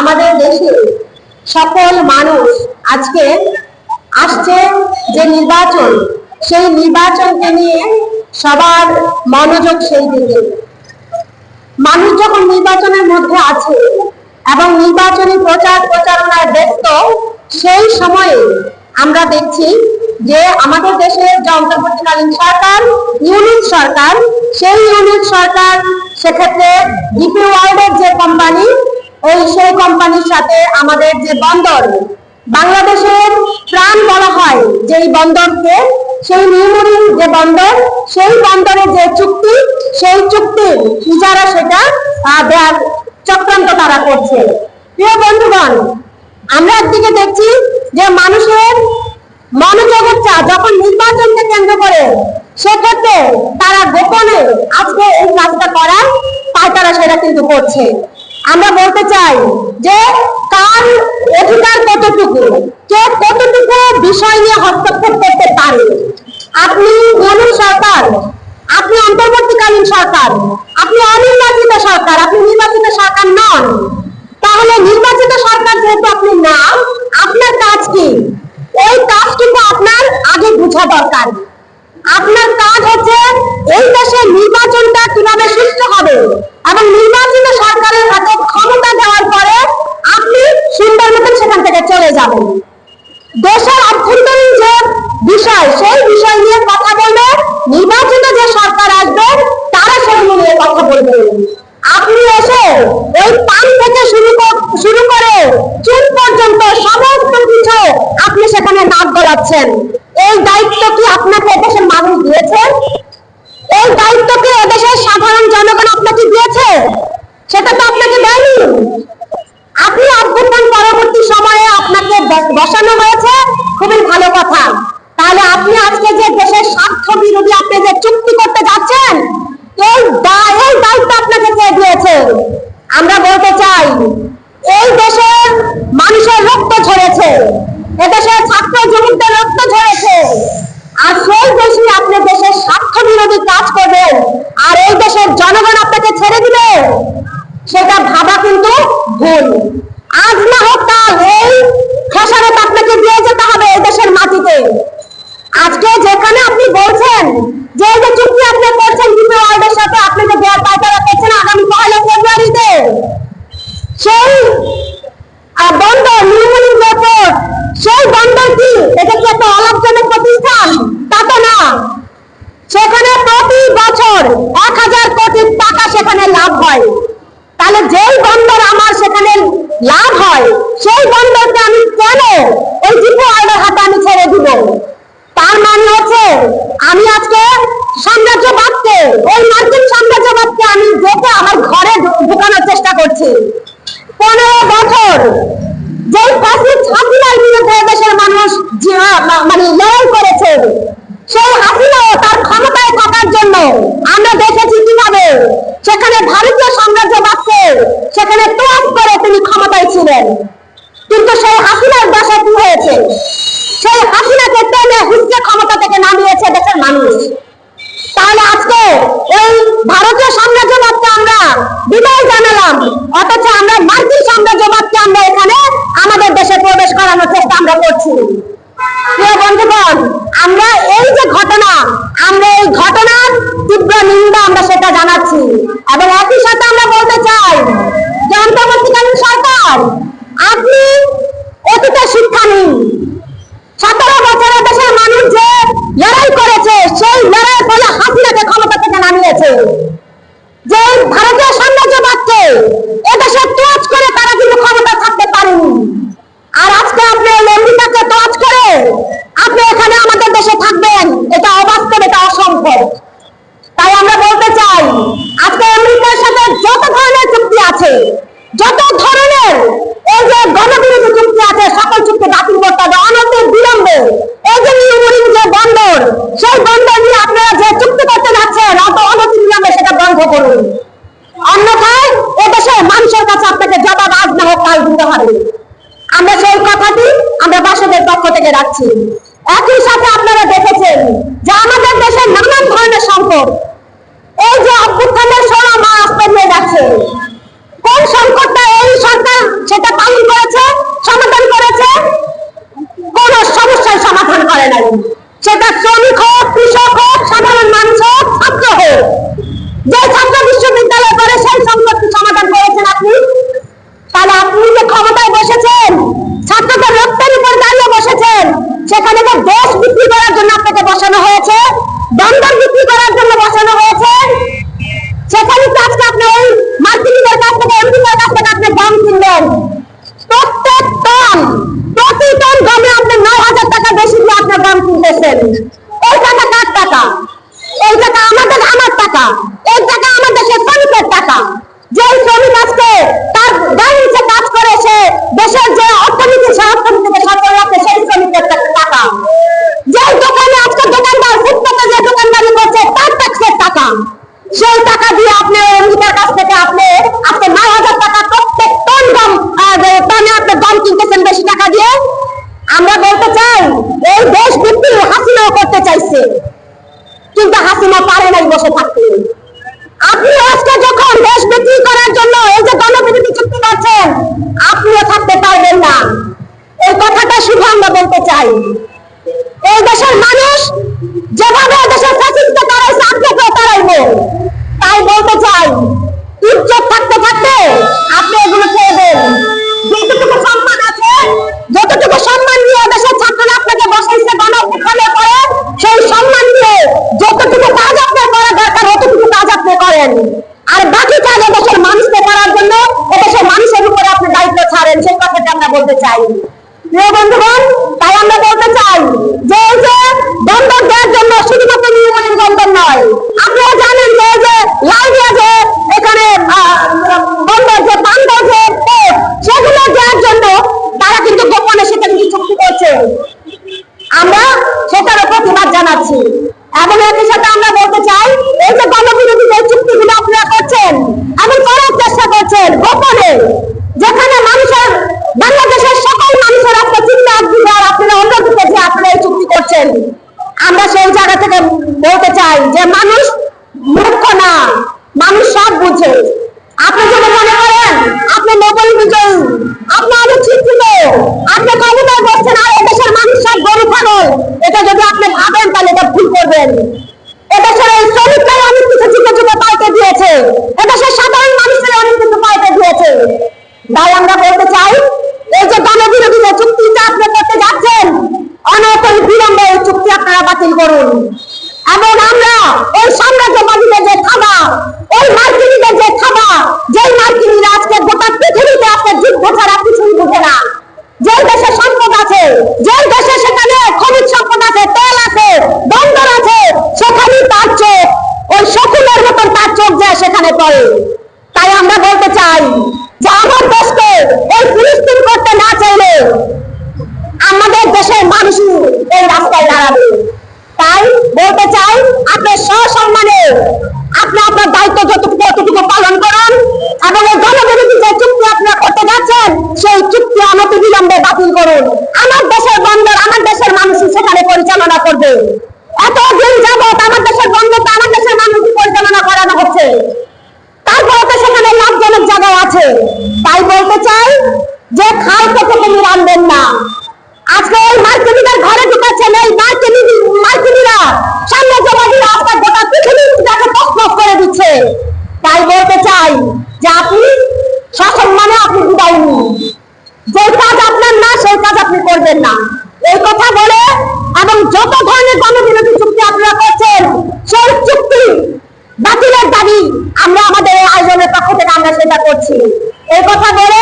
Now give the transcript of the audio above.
আমাদের দেশে সকল মানুষ আজকে আসছে যে নির্বাচন, সেই নির্বাচনকে নিয়ে সবার মনোযোগ সেই দিকে। মানুষ যখন নির্বাচনের মধ্যে আছে এবং নির্বাচনী প্রচারণায় ব্যস্ত, সেই সময়ে আমরা দেখছি যে আমাদের দেশের যে অন্তর্বর্তীকালীন সরকার, ইউনিট সরকার, সেই ইউনিট সরকার সেক্ষেত্রে ডিপি ওয়ার্ল্ডের যে কোম্পানি, সেই কোম্পানির সাথে আমাদের যে বন্দর, বাংলাদেশের প্রাণ বলা হয় যেই বন্দরকে, সেই নিউমরিং যে বন্দর, সেই বন্দরের যে চুক্তি, সেই চুক্তির ইজারা সেটা দেওয়ার চক্রান্ত তারা করছে। প্রিয় বন্ধুগণ, আমরা একদিকে দেখছি যে মানুষের মনোযোগের চাপ যখন নির্বাচনকে কেন্দ্র করে, সেক্ষেত্রে তারা গোপনে আজকে এই কাজটা করার তারা সেটা কিন্তু করছে। আমরা বলতে চাই যে কার অধিকার কতটুকু, কে কতটুকু বিষয় নিয়ে হস্তক্ষেপ করতে পারে। আপনি ইউনিট সরকার, আপনি অন্তর্বর্তীকালীন সরকার, আপনি অনির্বাচিত সরকার, আপনি নির্বাচিত সরকার নন। তাহলে নির্বাচিত সরকার যেহেতু আপনি না, আপনার কাজ কি? ওই কাজটুকু আপনার আগে বোঝা দরকার। আপনার কাজ হচ্ছে এই দেশের নির্বাচনটা কিভাবে সুষ্ঠু হবে এবং নির্বাচিত সরকারের হাতে ক্ষমতা দেওয়ার পরে আপনি সুন্দর মতন সেখান থেকে চলে যাবেন। দেশের অভ্যন্তরীণ যে বিষয়, সেই বিষয় নিয়ে কথা বলবে নির্বাচিত যে সরকার আসবে, তারা সেগুলো নিয়ে কথা বলবে। আপনি এসে ওই পান থেকে শুরু করে চুল পর্যন্ত সমস্ত কিছু আপনি সেখানে নাক গলাচ্ছেন। এই দায়িত্ব কি আপনাকে দেশের মানুষ দিয়েছে? এই দায়িত্ব কি দেশের সাধারণ জনগণ আপনাকে দিয়েছে? সেটা তো আপনাকে দেয়নি। আপনি অভ্যুত্থান পরবর্তী সময়ে আপনাকে বসানো হয়েছে, খুবই ভালো কথা। তাহলে আপনি আজকে যে দেশের স্বার্থ বিরোধী আপনি যে চুক্তি করতে যাচ্ছেন, এই দায়িত্ব আপনাকে কে দিয়েছে? আমরা বলতে চাই, এই দেশের মানুষের রক্ত ঝরেছে, এদেশের ছাত্র যুবকদের রক্ত ঝরেছে, আর সেই দেশে আপনি দেশের স্বার্থ বিরোধী কাজ করবেন আর এই দেশের জনগণ আপনাকে ছেড়ে দিবে, সেটা ভাবা কিন্তু ভুল। আজ না হোক কাল এই খেসারত আপনাকে দিয়ে যেতে হবে এই দেশের মাটিতে। আজকে যেখানে আপনি বলছেন যে এই যে চুক্তি আপনি করছেন ডিপি ওয়ার্ল্ডের সাথে, আপনি যে দেওয়ার পায়তারা করছেন আগামী 1 ফেব্রুয়ারিতে, সেই বন্দর নিউমরিং এয়ারপোর্ট, সেই বন্দর কি এটা কি একটা অলাভজনক প্রতিষ্ঠান? তা তো না। সেখানে প্রতি বছর 1000 কোটি টাকা সেখানে লাভ হয়। তাহলে যেই বন্দর আমার সেখানে লাভ হয়, সেই বন্দরকে আমি কেন ওই ডিপি ওয়ার্ল্ডের হাতে আমি ছেড়ে দিব? তার মানে হচ্ছে আমি আজকে সাম্রাজ্যবাদকে, ওই মার্কিন সাম্রাজ্যবাদকে আমি দেখে আমার ঘরে ঢুকানোর চেষ্টা করছি। 15 বছর যেই ফ্যাসিস্ট হাসিনার বিরুদ্ধে দেশের মানুষ মানে লড়াই করেছে, সেই হাসিনাও তার ক্ষমতায় থাকার জন্য আমরা দেখেছি কিভাবে সেখানে ভারতীয় সাম্রাজ্যবাদকে সেখানে তোয়াজ করে তিনি ক্ষমতায় ছিলেন। কিন্তু সেই হাসিনার দশা কি হয়েছে? সেই হাসিনাকে টেনে হুঁচকে ক্ষমতা থেকে নামিয়েছে দেশের মানুষ। তাহলে আজকে ওই ভারতীয় সাম্রাজ্যবাদকে আমরা বিদায় জানালাম, অথচ আমরা মার্কিন সাম্রাজ্যবাদকে আমরা এখানে আমাদের দেশে প্রবেশ করানোর চেষ্টা আমরা করছি। প্রিয় বন্ধুগণ, আমরা এই যে ঘটনা, আমরা এই ঘটনার তীব্র নিন্দা আমরা সেটা জানাচ্ছি এবং একই সাথে আমরা বলতে চাই যে অন্তর্বর্তীকালীন সরকার, আপনি অতীতের শিক্ষা নিন। 17 বছরে দেশের মানুষ যে লড়াই করেছে, সেই লড়াইয়ের ফলে হাসিনাকে ক্ষমতা থেকে নামিয়েছে। যে ভারতীয় সাম্রাজ্যবাদকে এদেশে তোয়াজ করে তারা কিন্তু ক্ষমতা থাকতে পারেনি। আর আজকে আপনি আমেরিকাকে তোয়াজ করে আপনি এখানে আমাদের দেশে থাকবেন, এটা অবাস্তব, এটা অসম্ভব। তাই আমরা বলতে চাই, আজকে আমেরিকার সাথে যত ধরনের চুক্তি আছে, যত ধরনের এই যে গণবিরোধী চুক্তি আছে, সকল চুক্তি বাতিল করতে হবে অনতি বিলম্বে। এই যে নিউমরিং যে বন্দর, সেই বন্দর নিয়ে আপনারা যে চুক্তি করতে যাচ্ছেন, অনতি বিলম্বে সেটা বন্ধ করুন। অন্যথায় এদেশের মানুষের কাছে আপনাকে জবাব আজ না হোক কাল দিতে হবে। আমরা সেই কথাটি আমরা বাসদের পক্ষ থেকে রাখছি। একই সাথে আপনারা দেখেছেন যে আমাদের দেশের নানান ধরনের সংকট, এই যে অভ্যুত্থানের 16 মাস পেরিয়ে যাচ্ছে, কোন সংকটটা এই সরকার সেটা বসানো হয়েছে, বন্দর বিক্রি করার জন্য বসানো হয়েছে। সেখানে তো আজকে আপনি ওই মার্কেটিংয়ের কাছ থেকে, এমপিদের কাছ থেকে আপনি গম কিনবেন, প্রত্যেক টন, প্রতি টন গমে আপনি 9,000 টাকা বেশি দিয়ে আপনি গম কিনতেছেন। এই টাকা কার টাকা? এই টাকা আমার টাকা, এই টাকা আমার দেশের শ্রমিকের টাকা। যে শ্রমিক আজকে তার গাড়ি নিচে কাজ করে, সে দেশের যে অর্থনীতি, সে অর্থনীতিকে সচল রাখে, সেই শ্রমিকের টাকা। যে দোকানে আজকে দোকানদার ফুটপাতে যে দোকানদারি করছে, তার ট্যাক্সের টাকা। সেই টাকা দিয়ে আপনি এমপিদের কাছ থেকে আপনি আজকে 9,000 টাকা প্রত্যেক টন গম, টনে আপনি গম কিনতেছেন বেশি টাকা দিয়ে। আমরা বলতে চাই, এই দেশ বিক্রি হাসিনাও করতে চাইছে, কিন্তু হাসিনা পারে নাই বসে থাকতে। আপনি আজকে যখন দেশ বিক্রি করার জন্য এই যে গণবিরোধী চুক্তি করছেন, আপনিও থাকতে পারবেন না। এই কথাটা শুধু আমরা বলতে চাই। এই দেশের মানুষ যেভাবে দেশের ফ্যাসিস্টকে তাড়াইছে, আপনাকেও তাড়াইবো। তাই বলতে চাই, ইজ্জত থাকতে থাকতে আপনি এগুলো ছেড়ে দেন। যতটুকু সম্মান আছে, যতটুকু সম্মান নিয়ে দেশের ছাত্ররা আপনাকে বসাইছে গণঅভ্যুত্থানে পরে, সেই সম্মান দিয়ে যতটুকু কাজ আপনার করা দরকার ততটুকু কাজ আপনি করেন। আর বাকি কাজ দেশের মানুষকে করার জন্য দেশের মানুষের উপরে আপনি দায়িত্ব ছাড়েন। সেই কথাটা আমরা বলতে চাই। প্রিয় বন্ধুগণ, তাই আমরা বলতে চাই যে এই যে বন্দর দেওয়ার জন্য শুধুমাত্র নিয়মের বন্দর নয়, আপনারা জানেন যে এই যে লালদিয়া যে এখানে বন্দর, যে বান্দর যে পোর্ট, সেগুলো দেওয়ার জন্য তারা কিন্তু গোপনে সেটা কিন্তু চুক্তি করছে। আমরা সেটারও প্রতিবাদ জানাচ্ছি। এবং একই সাথে আমরা বলতে চাই, এই যে গণবিরোধী যে চুক্তিগুলো আপনারা করছেন, এবং করার চেষ্টা করছেন গোপনে, যেখানে মানুষের, বাংলাদেশের সকল মানুষের আপনার চিন্তা অধিকার, আপনারা অন্যদিকে যে আপনারা এই চুক্তি করছেন, আমরা সেই জায়গা থেকে বলতে চাই যে মানুষ মূর্খ না, মানুষ সব বুঝে। আপনি যদি মনে করেন আপনি নোবেল বিজয়ী, আপনি আরো শিক্ষিত, আপনি ক্ষমতায় বসছেন, আর এদেশের মানুষ সব গরিব ছাগল, এটা যদি আপনি ভাবেন তাহলে এটা ভুল করবেন। এদেশের এই শ্রমিকরাই অনেক কিছু যুগে যুগে পাল্টে দিয়েছে, এদেশের সাধারণ মানুষের অনেক কিছু পাল্টে দিয়েছে। তাই আমরা বলতে চাই, এই যে গণবিরোধী যে চুক্তিটা আপনি করতে যাচ্ছেন, অনতিবিলম্বে এই চুক্তি আপনারা বাতিল করুন। এবং আমরা ওই সাম্রাজ্যবাদীদের যে খাবার, ওই মার্কিনীদের যে খাবার, যেই মার্কিনীরা আজকে গোটা পৃথিবীতে আপনার যুদ্ধ ছাড়া কিছুই বুঝে না, যে দেশে সম্পদ আছে, যে দেশে সেখানে খনিজ সম্পদ আছে, তেল আছে, বন্দর আছে, সেখানে তার চোখ, ওই শকুনের মতন তার চোখ যায় সেখানে পড়ে। তাই আমরা বলতে চাই যে আমার দেশকে এই ফিলিস্তিন করতে না চাইলে আমাদের দেশের মানুষই এই রাস্তায় দাঁড়াবে। তাই বলতে চাই, আপনি সসম্মানে আপনি আপনার দায়িত্ব যতটুকু পালন করুন, এবং এই গণবিরোধী যে চুক্তি আপনারা করতে যাচ্ছেন, সেই চুক্তি অনতিবিলম্বে বাতিল করুন। আমার দেশের বন্দর আমার দেশের মানুষই সেখানে পরিচালনা করবে। এতদিন যাবৎ আমার দেশের বন্দরটা আমার দেশের মানুষই পরিচালনা করানো হচ্ছে, তারপরে তো সেখানে লাভজনক জায়গা আছে। তাই বলতে চাই যে খাল থেকে তুমি রাখবেন না। আজকে ওই মার্কিনীদের ঘরে ঢুকেছেন, এই মার্কিনীরা, সাম্রাজ্যবাদীরা আপনার গোটা পৃথিবীটাকে তছনছ করে দিচ্ছে। তাই বলতে চাই যে আপনি সসম্মানে আপনি বিদায় নিন। যে কাজ আপনার না, সেই কাজ আপনি করবেন না, এই কথা বলে, এবং যত ধরনের গণবিরোধী চুক্তি আপনারা করছেন, সেই চুক্তি বাতিলের দাবি আমরা আমাদের আয়োজনের পক্ষ থেকে আমরা সেটা করছি। এই কথা বলে